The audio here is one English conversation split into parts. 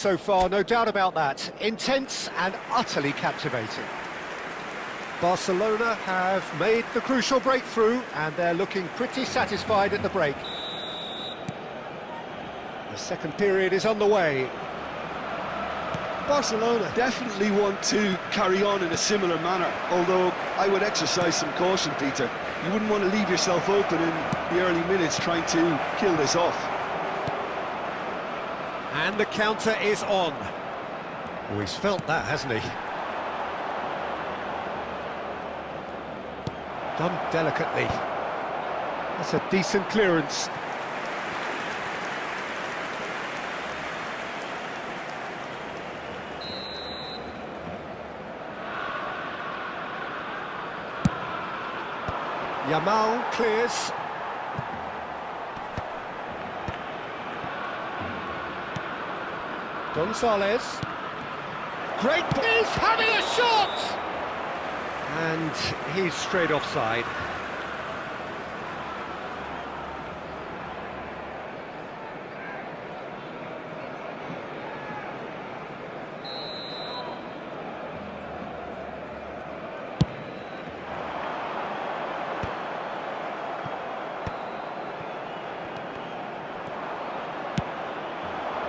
So far, no doubt about that. Intense and utterly captivating. Barcelona have made the crucial breakthrough and they're looking pretty satisfied at the break. The second period is underway. Barcelona definitely want to carry on in a similar manner, although I would exercise some caution, Peter. You wouldn't want to leave yourself open in the early minutes trying to kill this off. And the counter is on. Oh, he's felt that, hasn't he? Done delicately. That's a decent clearance. Yamal clears. Gonzalez. Great, he's having a shot! And he's straight offside.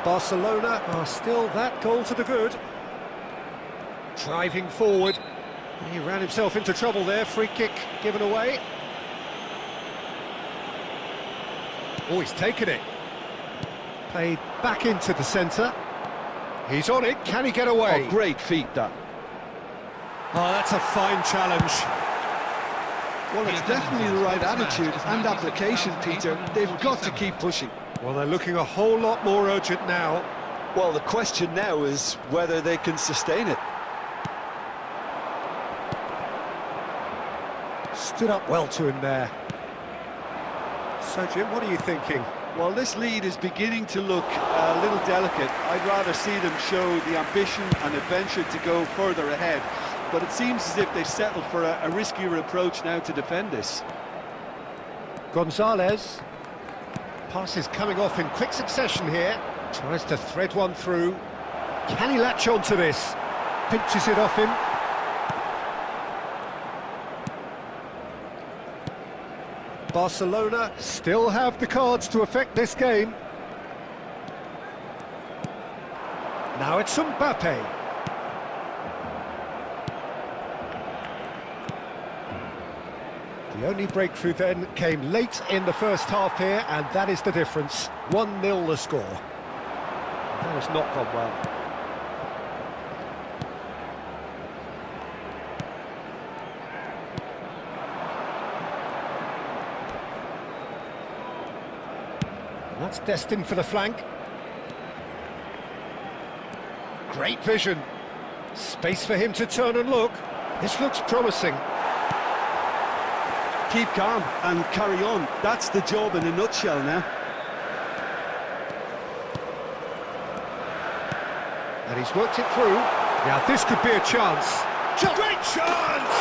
Barcelona are still that goal to the good. Driving forward. He ran himself into trouble there. Free kick given away. Oh, he's taken it. Played back into the centre. He's on it. Can he get away? Oh, great feat, that. Oh, that's a fine challenge. Well, it's definitely the right attitude and application, Peter. They've got to keep pushing. Well, they're looking a whole lot more urgent now. Well, the question now is whether they can sustain it. Stood up well to him there. So, Jim, what are you thinking? Well, this lead is beginning to look a little delicate. I'd rather see them show the ambition and adventure to go further ahead. But it seems as if they've settled for a riskier approach now to defend this. Gonzalez. Passes coming off in quick succession here. Tries to thread one through. Can he latch on to this? Pinches it off him. Barcelona still have the cards to affect this game. Now it's Mbappe. The only breakthrough then came late in the first half here, and that is the difference. 1-0 the score. That has not gone well. That's destined for the flank. Great vision. Space for him to turn and look. This looks promising. Keep calm and carry on. That's the job in a nutshell now. And he's worked it through. Now this could be a chance. Great chance!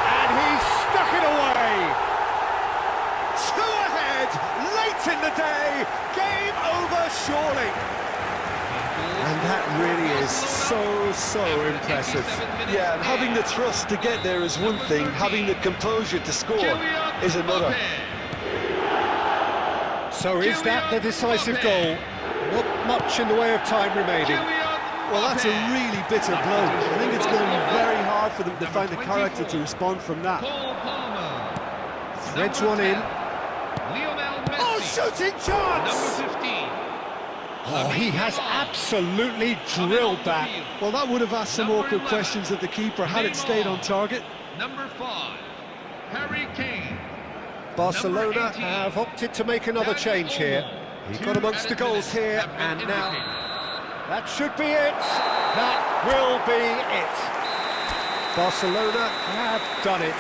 And he's stuck it away. Two ahead, late in the day. Game over surely. And that really is so impressive. Yeah, and having the thrust to get there is one thing, having the composure to score is another. So is that the decisive goal? Not much in the way of time remaining. Well, that's a really bitter blow. I think it's going to be very hard for them to find the character to respond from that. Threads one in. Oh, shooting chance! Oh, he has absolutely drilled that. Well, that would have asked some awkward questions of the keeper had it stayed on target. Number 5, Harry Kane. Barcelona have opted to make another change here. He got amongst the goals here, and now that should be it. That will be it. Barcelona have done it.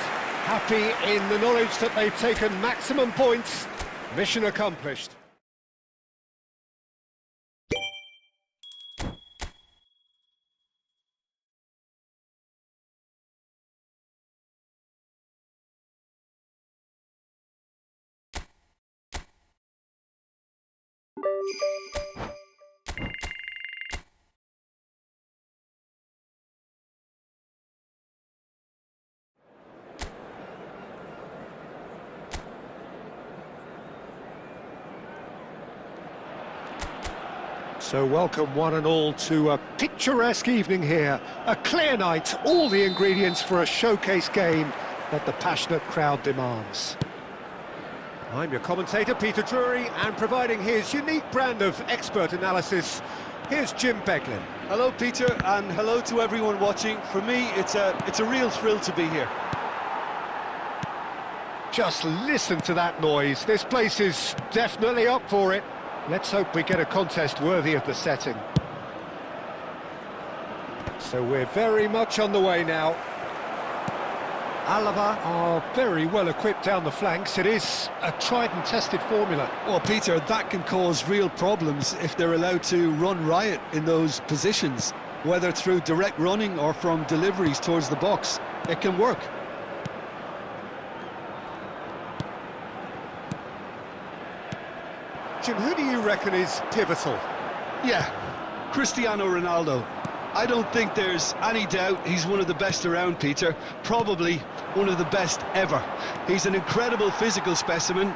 Happy in the knowledge that they've taken maximum points. Mission accomplished. So welcome one and all to a picturesque evening here. A clear night, all the ingredients for a showcase game that the passionate crowd demands. I'm your commentator, Peter Drury, and providing his unique brand of expert analysis, here's Jim Beglin. Hello, Peter, and hello to everyone watching. For me, it's a real thrill to be here. Just listen to that noise. This place is definitely up for it. Let's hope we get a contest worthy of the setting. So we're very much on the way now. Alaba are very well equipped down the flanks. It is a tried and tested formula. Well, Peter, that can cause real problems if they're allowed to run riot in those positions, whether through direct running or from deliveries towards the box. It can work. Jim, who do you reckon is pivotal? Yeah, Cristiano Ronaldo. I don't think there's any doubt he's one of the best around, Peter. Probably one of the best ever. He's an incredible physical specimen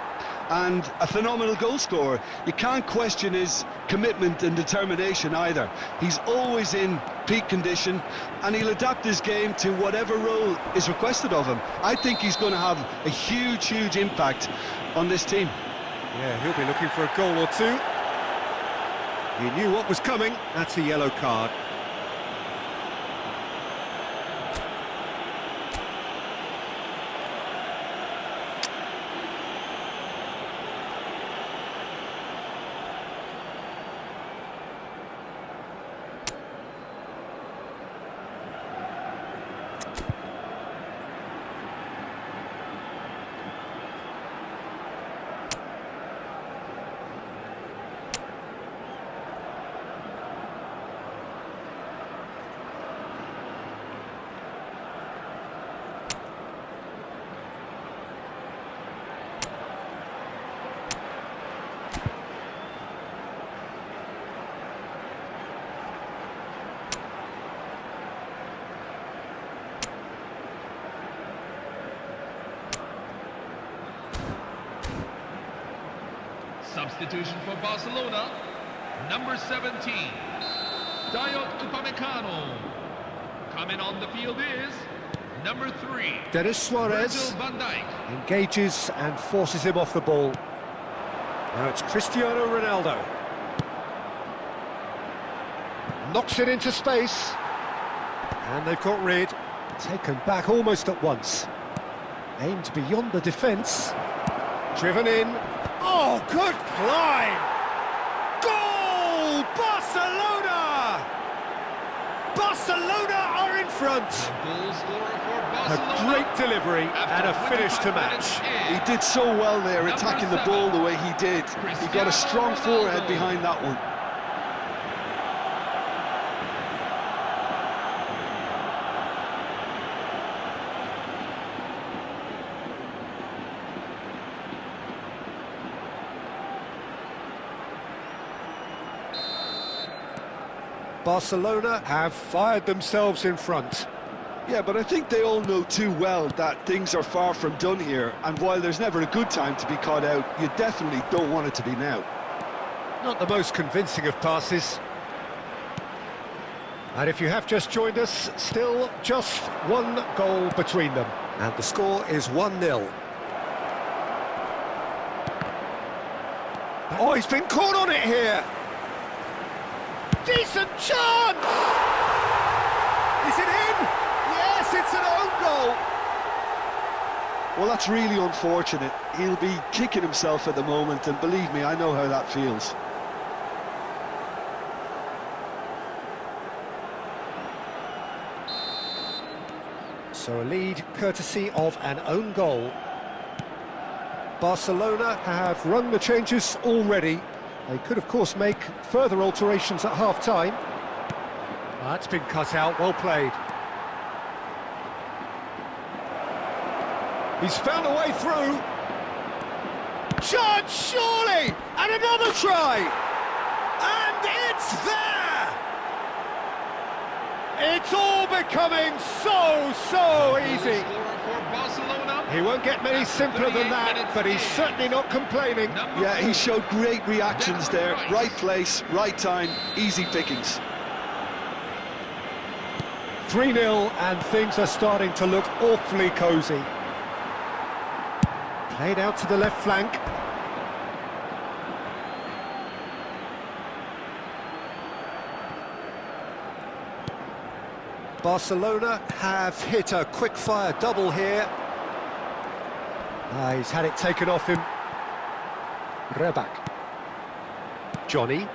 and a phenomenal goal scorer. You can't question his commitment and determination either. He's always in peak condition and he'll adapt his game to whatever role is requested of him. I think he's going to have a huge impact on this team. Yeah, he'll be looking for a goal or two. He knew what was coming. That's a yellow card. Substitution for Barcelona, number 17, Dayot Upamecano. Coming on the field is number 3, Denis Suarez Virgil van Dijk. engages and forces him off the ball. Now it's Cristiano Ronaldo. Knocks it into space. And they've got rid. Taken back almost at once. Aimed beyond the defence. Driven in. Oh, good climb! Goal! Barcelona! Barcelona are in front. Goal scorer for A Barcelona. great delivery and a finish to match. He did so well there, attacking the ball the way he did. He got a strong forehead behind that one. Barcelona have fired themselves in front. Yeah, but I think they all know too well that things are far from done here, and while there's never a good time to be caught out, you definitely don't want it to be now. Not the most convincing of passes. And if you have just joined us, still just one goal between them. And the score is 1-0. Oh, he's been caught on it here! Decent chance! Is it in? Yes, it's an own goal! Well, that's really unfortunate. He'll be kicking himself at the moment, and believe me, I know how that feels. So a lead courtesy of an own goal. Barcelona have run the changes already. They could, of course, make further alterations at half-time. That's been cut out, well played. He's found a way through. Chance, surely! And another try! And it's there! It's all becoming so easy. Scorer for Barcelona. He won't get many simpler than that, but he's certainly not complaining. Yeah, he showed great reactions there. Right place, right time, easy pickings. 3-0, and things are starting to look awfully cosy. Played out to the left flank. Barcelona have hit a quick-fire double here. He's had it taken off him. Reback. Johnny.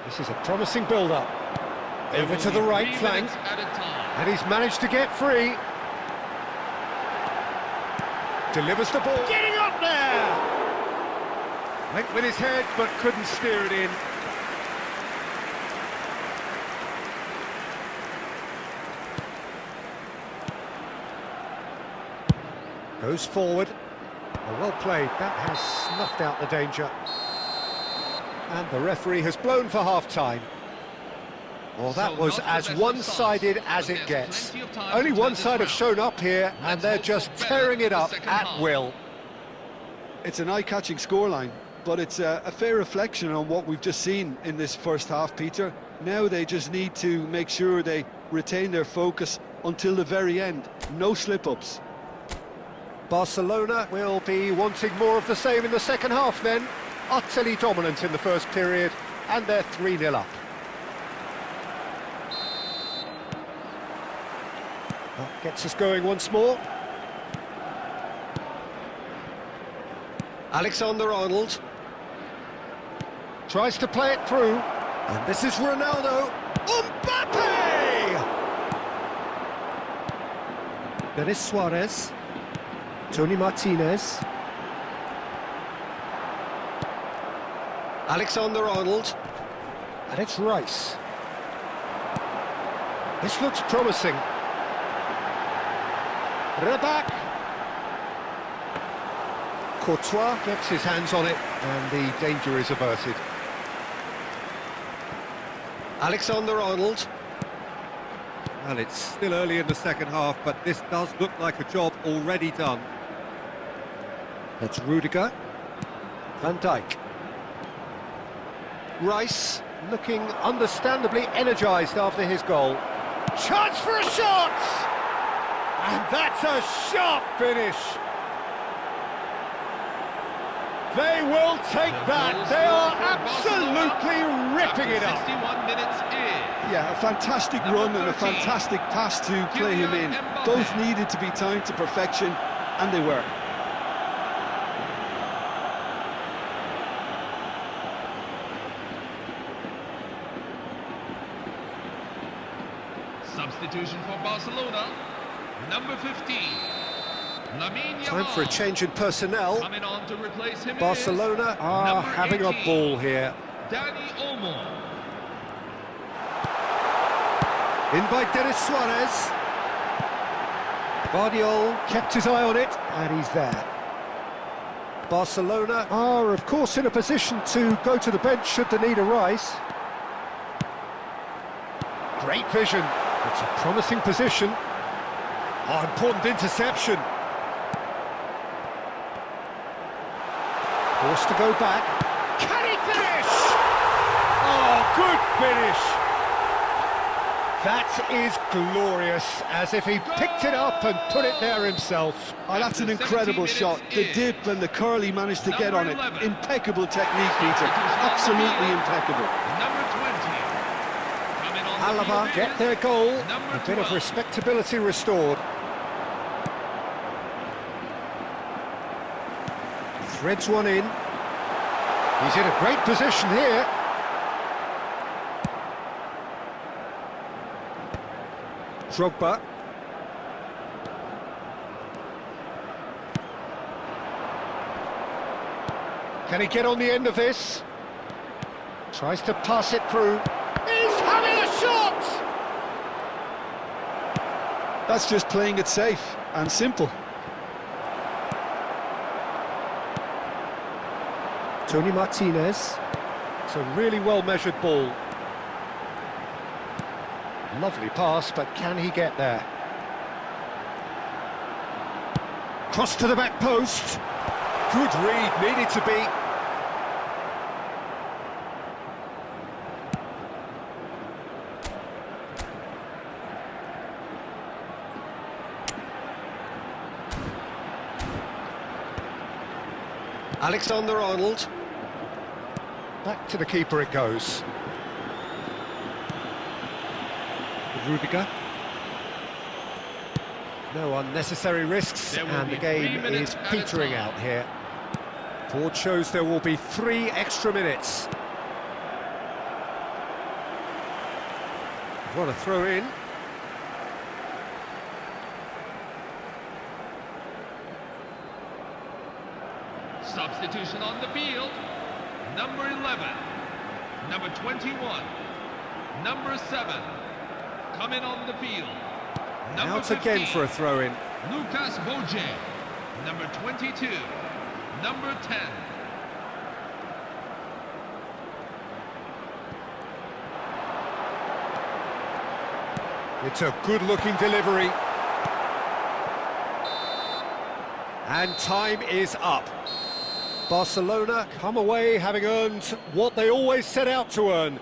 This is a promising build-up. Over to the right flank. And he's managed to get free. Delivers the ball. Getting up there! Went with his head, but couldn't steer it in. Goes forward. Oh, well played. That has snuffed out the danger. And the referee has blown for half-time. Well, that was as one-sided as it gets. Only one side have shown up here, and they're just tearing it up at will. It's an eye-catching scoreline, but it's a fair reflection on what we've just seen in this first half, Peter. Now they just need to make sure they retain their focus until the very end. No slip-ups. Barcelona will be wanting more of the same in the second half then. Utterly dominant in the first period, and they're 3-0 up. That gets us going once more. Alexander-Arnold tries to play it through, and this is Ronaldo. Mbappe! Denis Suarez. Tony Martinez. Alexander-Arnold. And it's Rice. This looks promising. Reback. Courtois gets his hands on it, and the danger is averted. Alexander-Arnold. Well, it's still early in the second half, but this does look like a job already done. That's Rudiger. Van Dijk. Rice looking understandably energised after his goal. Chance for a shot! And that's a sharp finish. They will take that. They are absolutely ripping it up. 61 minutes in. Yeah, a fantastic run and a fantastic pass to play him in. Both needed to be timed to perfection, and they were. Substitution for Barcelona, number 15. Time for a change in personnel. Coming on to replace him. Barcelona are having a ball here. Danny Olmo. In by Denis Suarez. Guardiola kept his eye on it, and he's there. Barcelona are, of course, in a position to go to the bench should they need a rise. Great vision. It's a promising position. Oh, important interception. Forced to go back. Can he finish? Oh, good finish. That is glorious, as if he picked it up and put it there himself. Oh, that's an incredible shot. The dip and the curl he managed to get on it. Impeccable technique, Peter. Absolutely impeccable. Number 20. Coming on Alaba get their goal. A bit of respectability restored. Threads one in. He's in a great position here. Drogba. Can he get on the end of this? Tries to pass it through. He's having a shot! That's just playing it safe and simple. Tony Martinez. It's a really well-measured ball. Lovely pass, but can he get there? Cross to the back post. Good read, needed to be. Alexander-Arnold. Back to the keeper it goes. Rudiger. No unnecessary risks, and the game is petering out here. Board shows there will be 3 extra minutes. What a throw in. Substitution on the field. Number 11, number 21, number 7, coming on the field. Number Out 15, again for a throw-in. Lucas Boje, number 22, number 10. It's a good-looking delivery. And time is up. Barcelona come away having earned what they always set out to earn,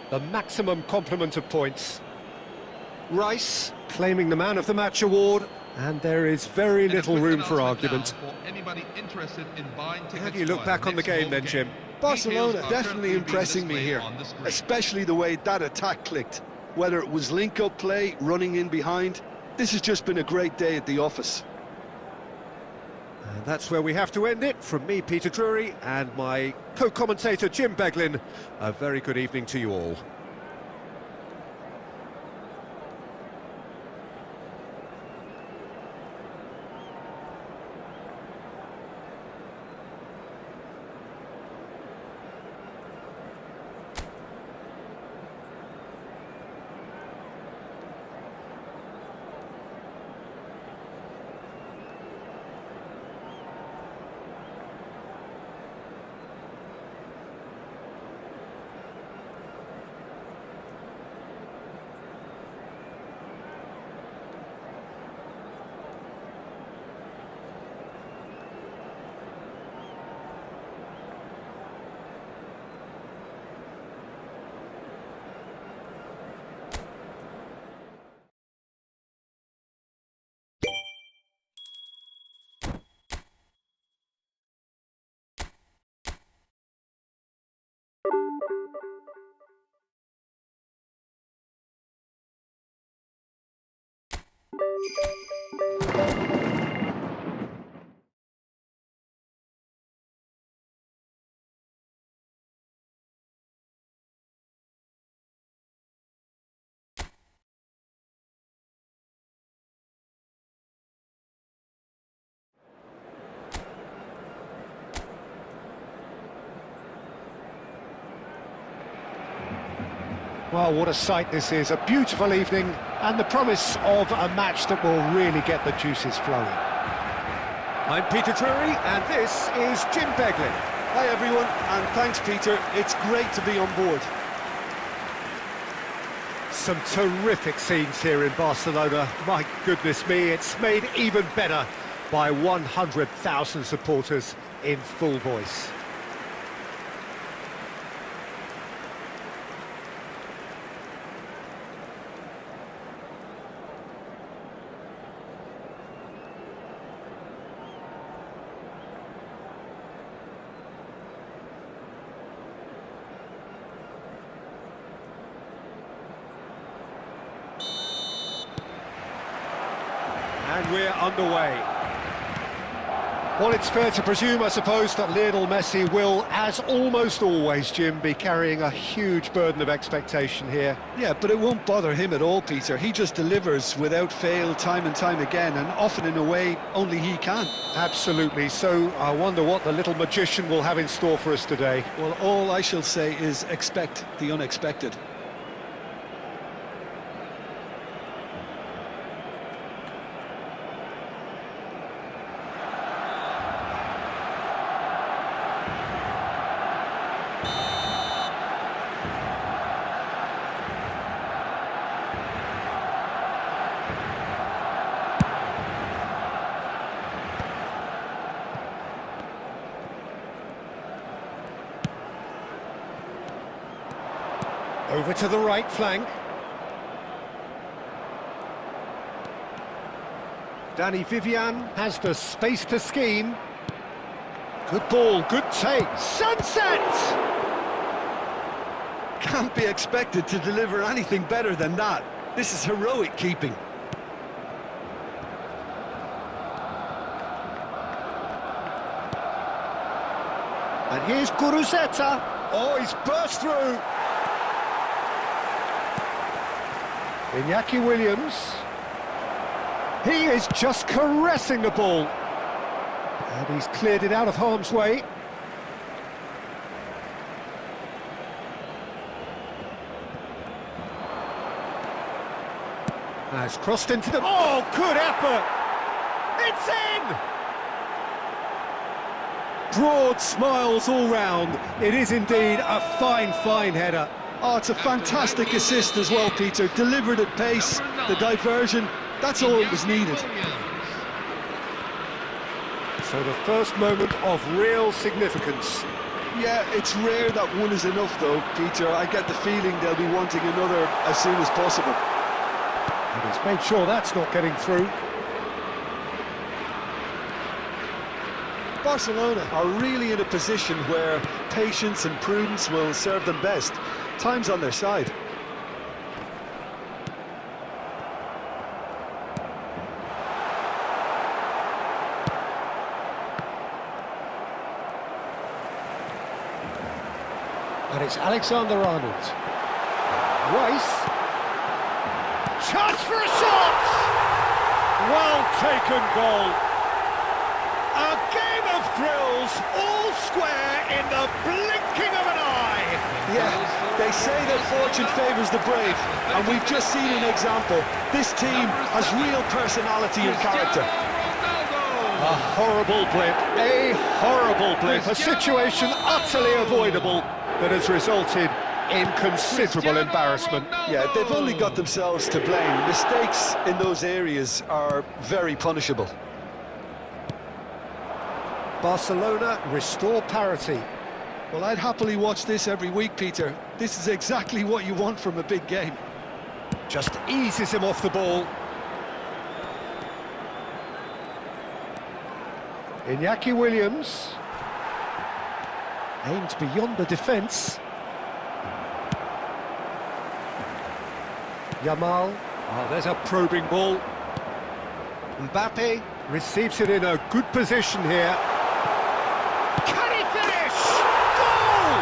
the maximum complement of points. Rice claiming the Man of the Match award, and there is very little room for argument. How do you look back on the game then, Jim? Barcelona definitely impressing me here, especially the way that attack clicked. Whether it was link-up play, running in behind, this has just been a great day at the office. And that's where we have to end it. From me, Peter Drury, and my co-commentator, Jim Beglin, a very good evening to you all. Well, what a sight this is, a beautiful evening, and the promise of a match that will really get the juices flowing. I'm Peter Drury, and this is Jim Beglin. Hi everyone, and thanks Peter, it's great to be on board. Some terrific scenes here in Barcelona, my goodness me, it's made even better by 100,000 supporters in full voice. And we're underway. Well, it's fair to presume, I suppose, that Lionel Messi will, as almost always, Jim, be carrying a huge burden of expectation here. Yeah, but it won't bother him at all, Peter. He just delivers without fail time and time again, and often in a way only he can. Absolutely. So I wonder what the little magician will have in store for us today. Well, all I shall say is expect the unexpected. Over to the right flank. Danny Vivian has the space to scheme. Good ball, good take. Sunset! Can't be expected to deliver anything better than that. This is heroic keeping. And here's Guruzeta. Oh, he's burst through. Iñaki Williams. He is just caressing the ball. And he's cleared it out of harm's way. Has crossed into the... Oh, good effort! It's in! Broad smiles all round. It is indeed a fine, fine header. Oh, it's a fantastic assist as well, Peter. Delivered at pace, the diversion, that's all that was needed. So the first moment of real significance. Yeah, it's rare that one is enough though, Peter. I get the feeling they'll be wanting another as soon as possible. And he's made sure that's not getting through. Barcelona are really in a position where patience and prudence will serve them best. Time's on their side. And it's Alexander-Arnold. Rice. Chance for a shot! Well taken goal. A game of thrills, all square in the blinking of an eye. Yeah, they say that fortune favours the brave, and we've just seen an example. This team has real personality and character. A horrible blip, a situation utterly avoidable that has resulted in considerable embarrassment. Yeah, they've only got themselves to blame. Mistakes in those areas are very punishable. Barcelona restore parity. Well, I'd happily watch this every week, Peter. This is exactly what you want from a big game. Just eases him off the ball. Iñaki Williams. Aimed beyond the defence. Yamal. Oh, there's a probing ball. Mbappe receives it in a good position here. Can he finish? Goal!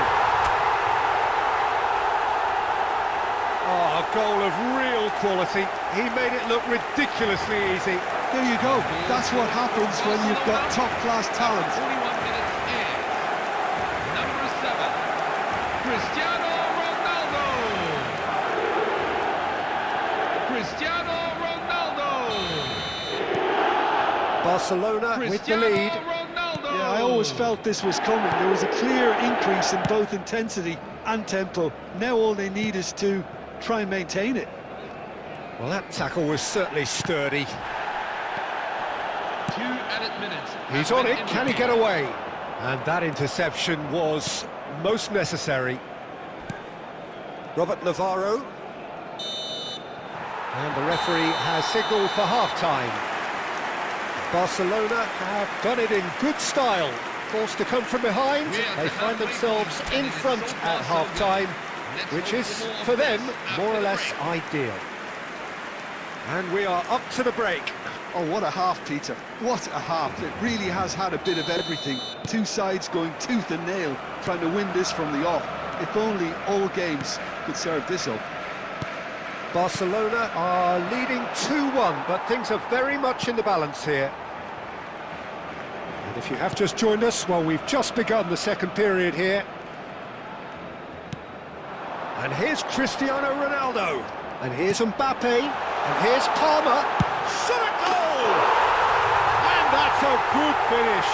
Oh, a goal of real quality. He made it look ridiculously easy. There you go. That's what happens when you've got top-class talent. 41 minutes in. Number 7, Cristiano Ronaldo. Cristiano Ronaldo. Barcelona with the lead. Ronaldo. Yeah, I always felt this was coming. There was a clear increase in both intensity and tempo. Now all they need is to try and maintain it. Well, that tackle was certainly sturdy. 2 added minutes. He's on it, can he get away? And that interception was most necessary. Robert Navarro. And the referee has signalled for half-time. Barcelona have done it in good style. Forced to come from behind, they find themselves in front at half-time, which is, for them, more or less ideal. And we are up to the break. Oh, what a half, Peter. What a half. It really has had a bit of everything. Two sides going tooth and nail, trying to win this from the off. If only all games could serve this up. Barcelona are leading 2-1, but things are very much in the balance here. And if you have just joined us, well, we've just begun the second period here. And here's Cristiano Ronaldo. And here's Mbappe. And here's Palmer. Shot at goal! And that's a good finish.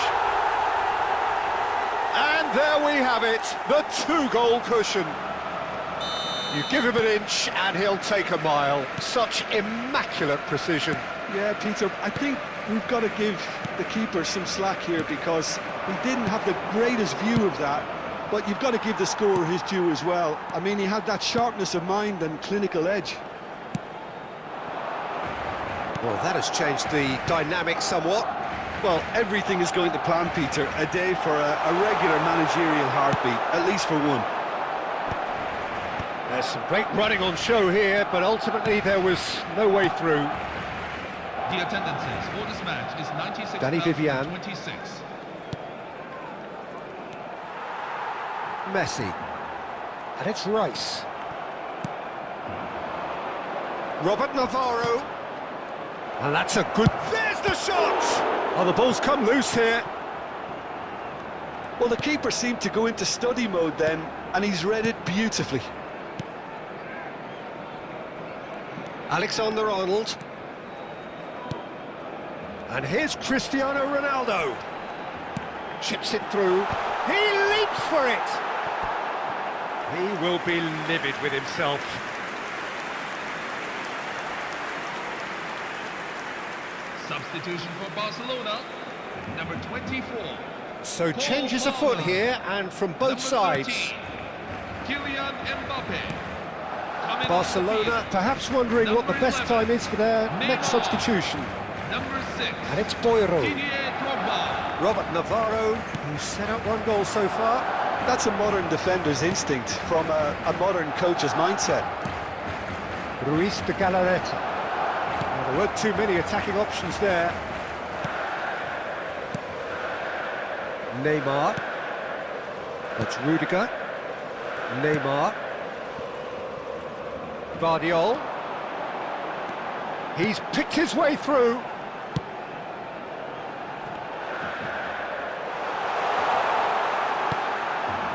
And there we have it, the 2-goal cushion. You give him an inch and he'll take a mile. Such immaculate precision. Yeah, Peter, I think we've got to give the keeper some slack here because he didn't have the greatest view of that. But you've got to give the scorer his due as well. I mean, he had that sharpness of mind and clinical edge. Well, that has changed the dynamic somewhat. Well, everything is going to plan, Peter. A day for a regular managerial heartbeat, at least for one. There's some great running on show here, but ultimately there was no way through. The attendances for this match is 96,026. Danny Vivian. Messi. And it's Rice. Robert Navarro. And that's a good... There's the shot! Oh, the ball's come loose here. Well, the keeper seemed to go into study mode then, and he's read it beautifully. Alexander-Arnold. And here's Cristiano Ronaldo. Chips it through. He leaps for it! He will be livid with himself. Substitution for Barcelona, number 24. So changes afoot here, and from both sides. Kylian Mbappe. Barcelona perhaps wondering what the best time is for their next substitution. Number 6. And it's Boiro. Didier Drogba. Robert Navarro, who's set up one goal so far. That's a modern defender's instinct from a modern coach's mindset. Ruiz de Galarreta. Well, there weren't too many attacking options there. Neymar. That's Rudiger. Neymar. Guardiol. He's picked his way through.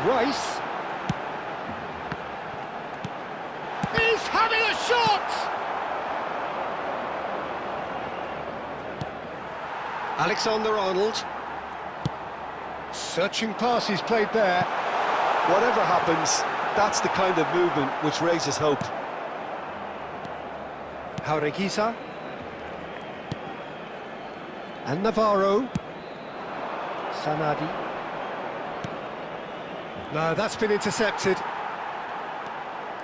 Rice. He's having a shot! Alexander-Arnold. Searching pass he's played there. Whatever happens, that's the kind of movement which raises hope. Jaureguisa. And Navarro. Sanadi. No, that's been intercepted.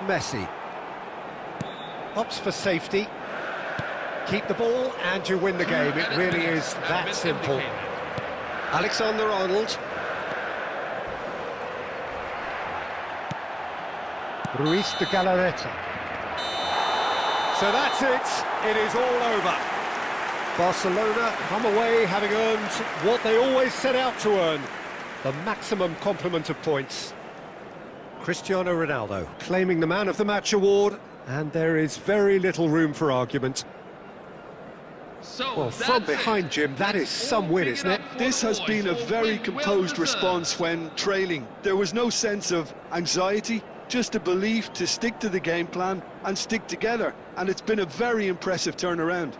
Messi. Opts for safety. Keep the ball and you win the game. It really is that simple. Alexander-Arnold. Ruiz de Galarreta. So that's it. It is all over. Barcelona come away having earned what they always set out to earn. The maximum complement of points. Cristiano Ronaldo claiming the Man of the Match award, and there is very little room for argument. So Well, from behind, Jim, that is some win, isn't it? This has been a very composed response when trailing. There was no sense of anxiety, just a belief to stick to the game plan and stick together. And it's been a very impressive turnaround.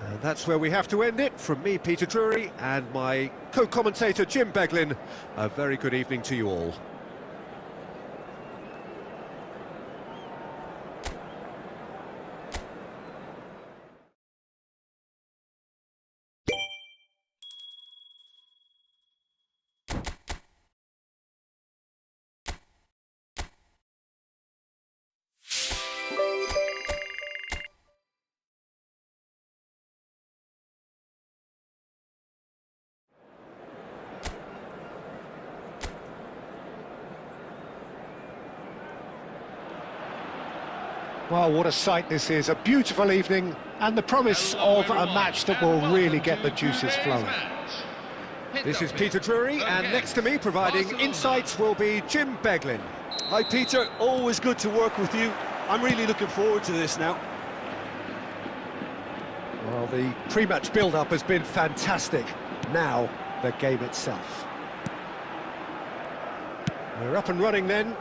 And that's where we have to end it. From me, Peter Drury, and my co-commentator, Jim Beglin. A very good evening to you all. Well, what a sight this is. A beautiful evening and the promise of a match that will really get the juices flowing. This is Peter Drury, and next to me providing insights will be Jim Beglin. Hi Peter, always good to work with you. I'm really looking forward to this now. Well, the pre-match build-up has been fantastic. Now, the game itself. We're up and running then.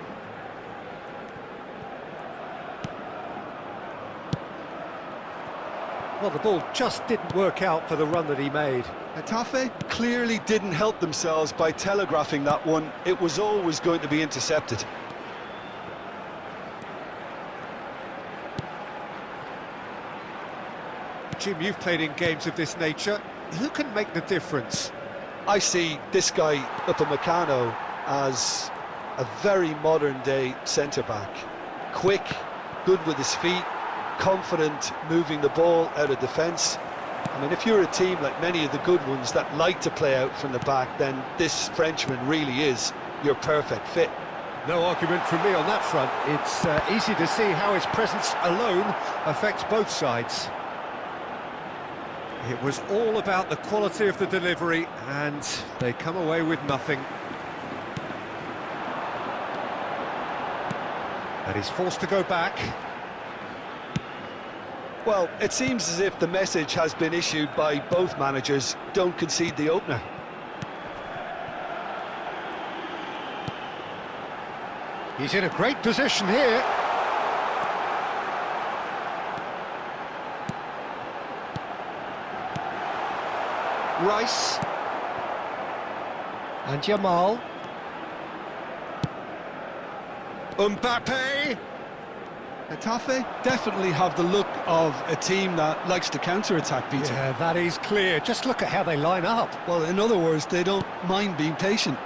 Well, the ball just didn't work out for the run that he made. Getafe clearly didn't help themselves by telegraphing that one. It was always going to be intercepted. Jim, you've played in games of this nature. Who can make the difference? I see this guy, Upamecano, as a very modern-day centre-back. Quick, good with his feet, confident moving the ball out of defence. I mean, if you're a team like many of the good ones that like to play out from the back, then this Frenchman really is your perfect fit. No argument from me on that front. It's easy to see how his presence alone affects both sides. It was all about the quality of the delivery, and they come away with nothing. And he's forced to go back. Well, it seems as if the message has been issued by both managers: don't concede the opener. He's in a great position here. Rice. And Jamal. Mbappe. Getafe definitely have the look of a team that likes to counter-attack, Peter. Yeah, that is clear. Just look at how they line up. Well, in other words, they don't mind being patient.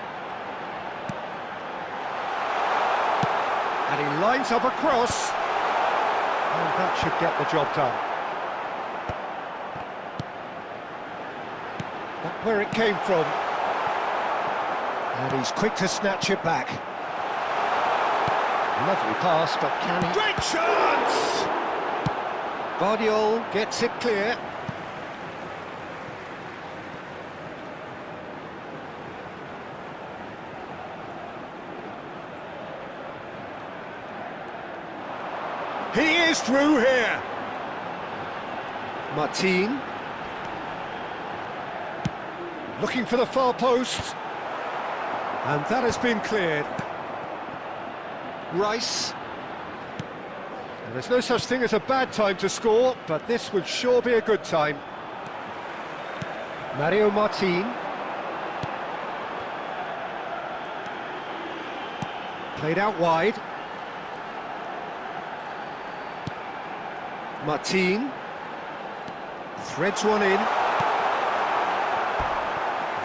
And he lines up a cross. And that should get the job done. That's where it came from. And he's quick to snatch it back. Lovely pass, but can he... Great chance! Guardiola gets it clear. He is through here. Martin. Looking for the far post. And that has been cleared. Rice. And there's no such thing as a bad time to score, but this would sure be a good time. Mario Martin. Played out wide. Martin. Threads one in.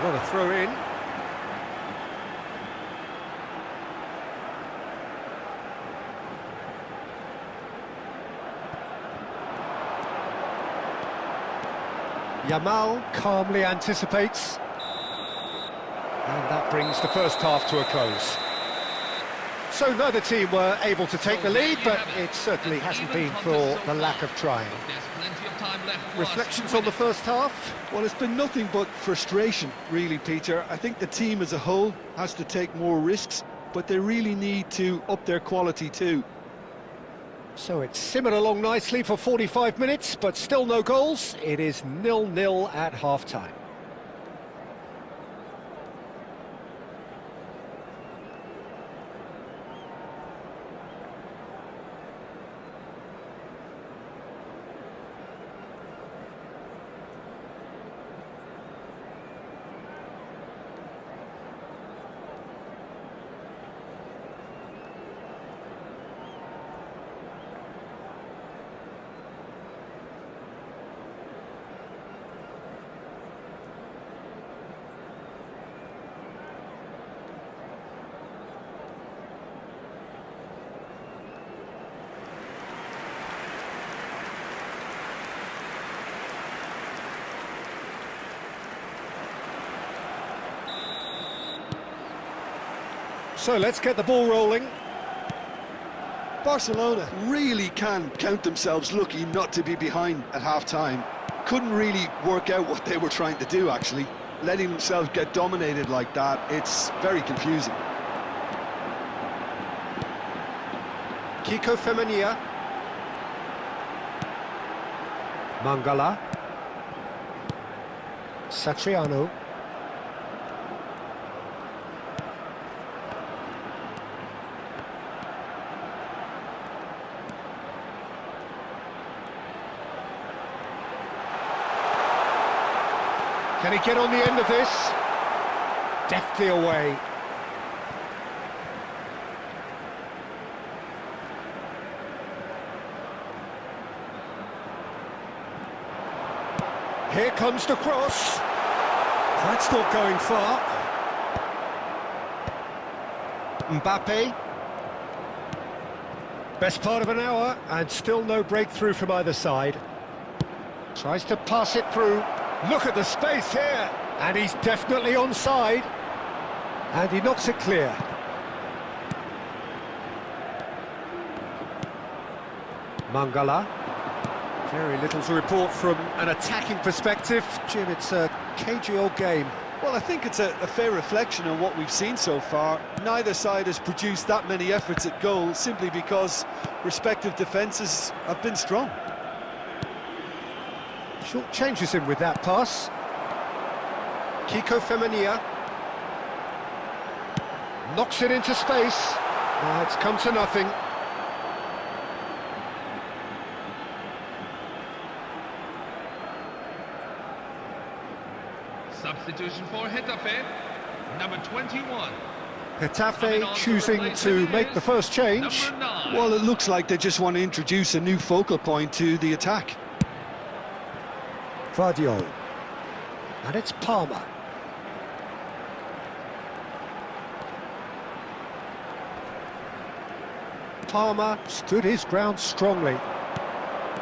What a throw in. Jamal calmly anticipates. And that brings the first half to a close. So neither team were able to take the lead, but it certainly hasn't been for the lack of trying. Reflections on the first half? Well, it's been nothing but frustration, really, Peter. I think the team as a whole has to take more risks, but they really need to up their quality too. So it's simmered along nicely for 45 minutes, but still no goals. It is 0-0 at half-time. So let's get the ball rolling. Barcelona really can count themselves lucky not to be behind at half-time. Couldn't really work out what they were trying to do, actually. Letting themselves get dominated like that, it's very confusing. Kiko Femenia. Mangala. Satriano. Can he get on the end of this? Deftly away. Here comes the cross. That's not going far. Mbappe. Best part of an hour, and still no breakthrough from either side. Tries to pass it through. Look at the space here, and he's definitely onside. And he knocks it clear. Mangala. Very little to report from an attacking perspective. Jim, it's a cagey old game. Well, I think it's a fair reflection on what we've seen so far. Neither side has produced that many efforts at goal simply because respective defences have been strong. Short changes him with that pass. Kiko Femenia. Knocks it into space. It's come to nothing. Substitution for Getafe, number 21. Getafe choosing to make the first change. Number 9. Well, it looks like they just want to introduce a new focal point to the attack. Vardiol. And it's Palmer. Palmer stood his ground strongly.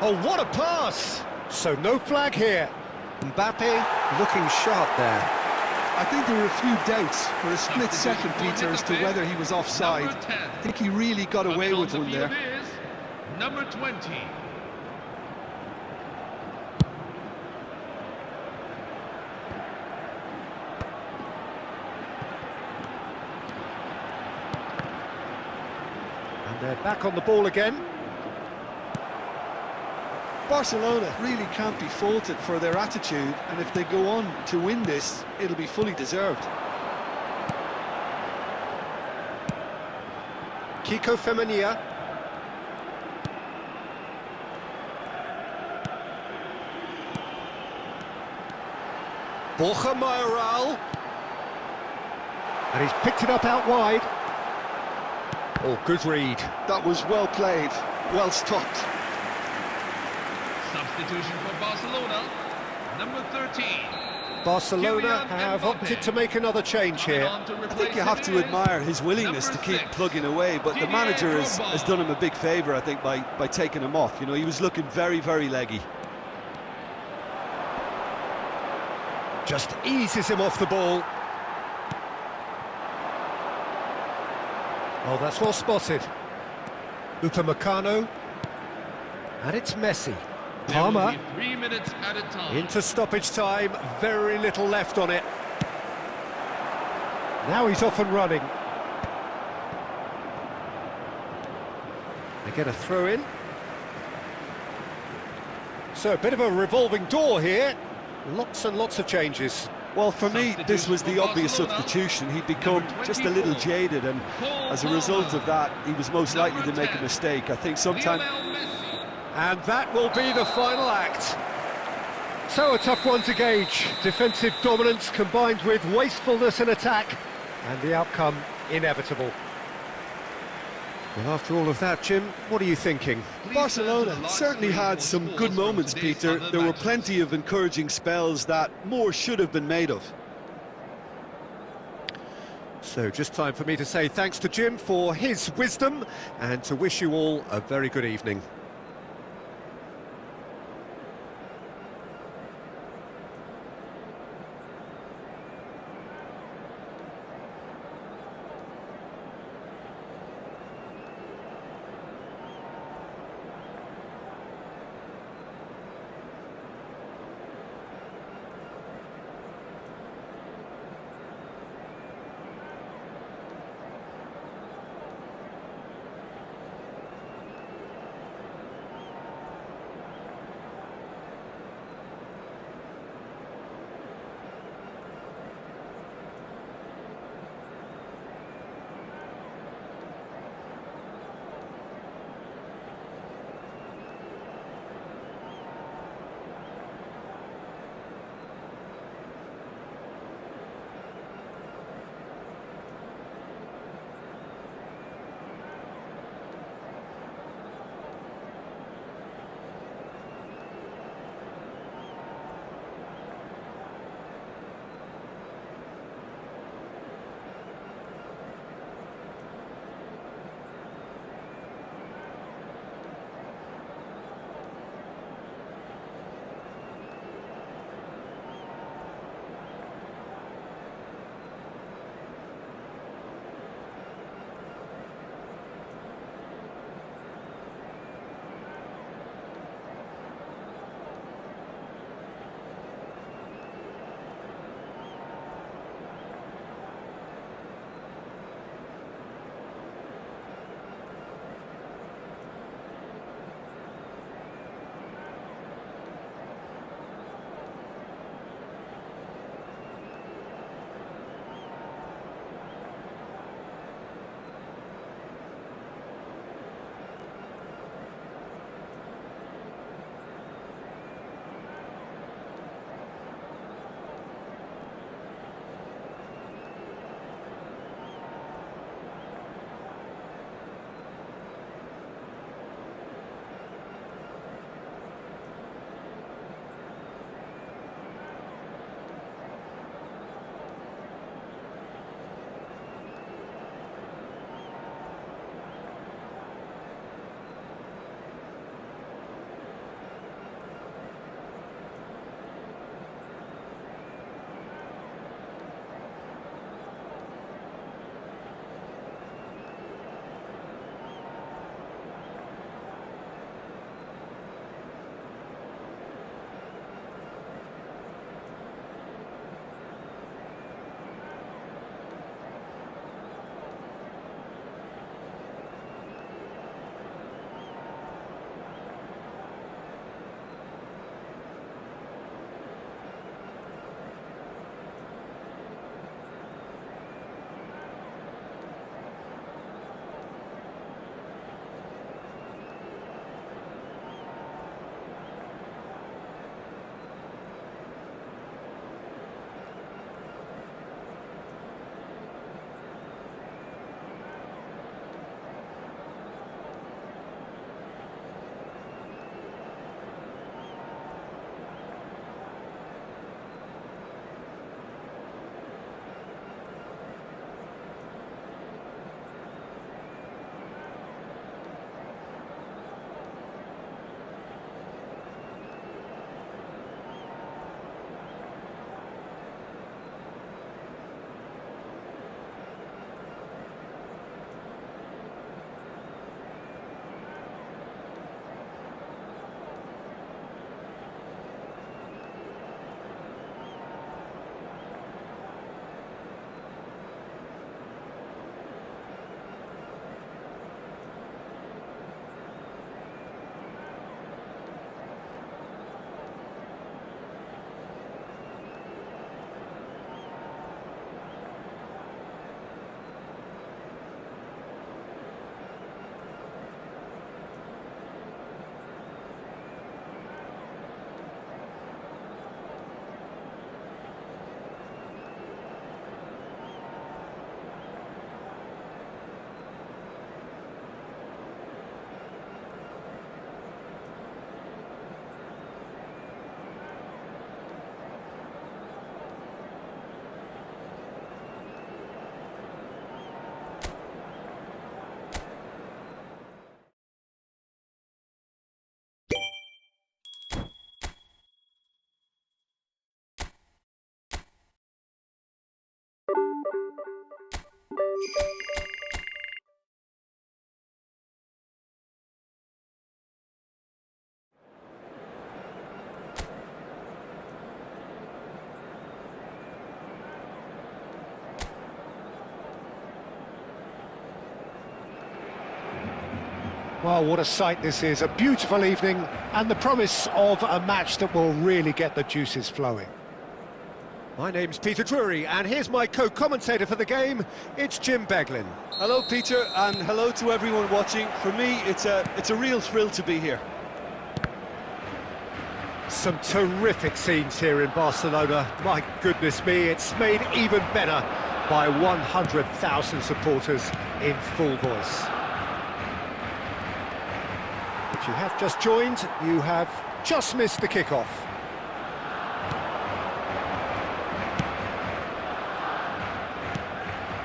Oh, what a pass! So no flag here. Mbappe looking sharp there. I think there were a few doubts for a split second, Peter, as to whether he was offside. Number 10. I think he really got away with one there. Is number 20. And they're back on the ball again. Barcelona really can't be faulted for their attitude, and if they go on to win this, it'll be fully deserved. Kiko Femenia. Borja Mayoral. And he's picked it up out wide. Oh, good read. That was well played, well stopped. Substitution for Barcelona, number 13. Barcelona have opted to make another change here. I think you have to admire his willingness to keep plugging away, but the manager has done him a big favour, I think, by taking him off. You know, he was looking very, very leggy. Just eases him off the ball. Oh, that's well spotted. Upamecano. And it's Messi. Palmer. 3 minutes at a time. Into stoppage time, very little left on it. Now he's off and running. They get a throw in. So a bit of a revolving door here. Lots and lots of changes. Well, for me, this was the obvious substitution. He'd become just a little jaded, and as a result of that, he was most likely to make a mistake. I think sometimes... And that will be the final act. So a tough one to gauge. Defensive dominance combined with wastefulness in attack, and the outcome inevitable. Well, after all of that, Jim, what are you thinking? Barcelona certainly had some good moments, Peter. There were plenty of encouraging spells that more should have been made of. So just time for me to say thanks to Jim for his wisdom, and to wish you all a very good evening. Well, what a sight this is. A beautiful evening and the promise of a match that will really get the juices flowing. My name's Peter Drury, and here's my co-commentator for the game. It's Jim Beglin. Hello, Peter, and hello to everyone watching. For me, it's a real thrill to be here. Some terrific scenes here in Barcelona. My goodness me, it's made even better by 100,000 supporters in full voice. If you have just joined, you have just missed the kickoff.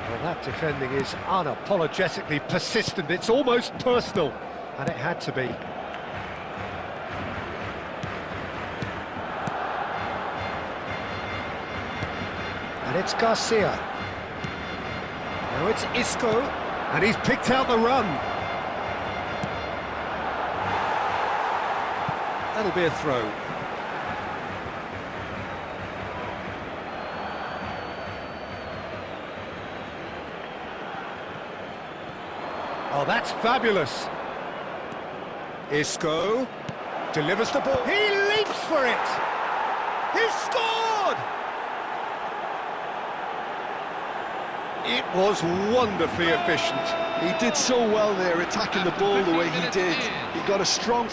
Well, that defending is unapologetically persistent. It's almost personal, and it had to be. And it's Garcia. Now it's Isco, and he's picked out the run. That'll be a throw. Oh, that's fabulous. Isco delivers the ball. He leaps for it. He scored! It was wonderfully efficient. He did so well there, attacking the ball the way he did. He got a strong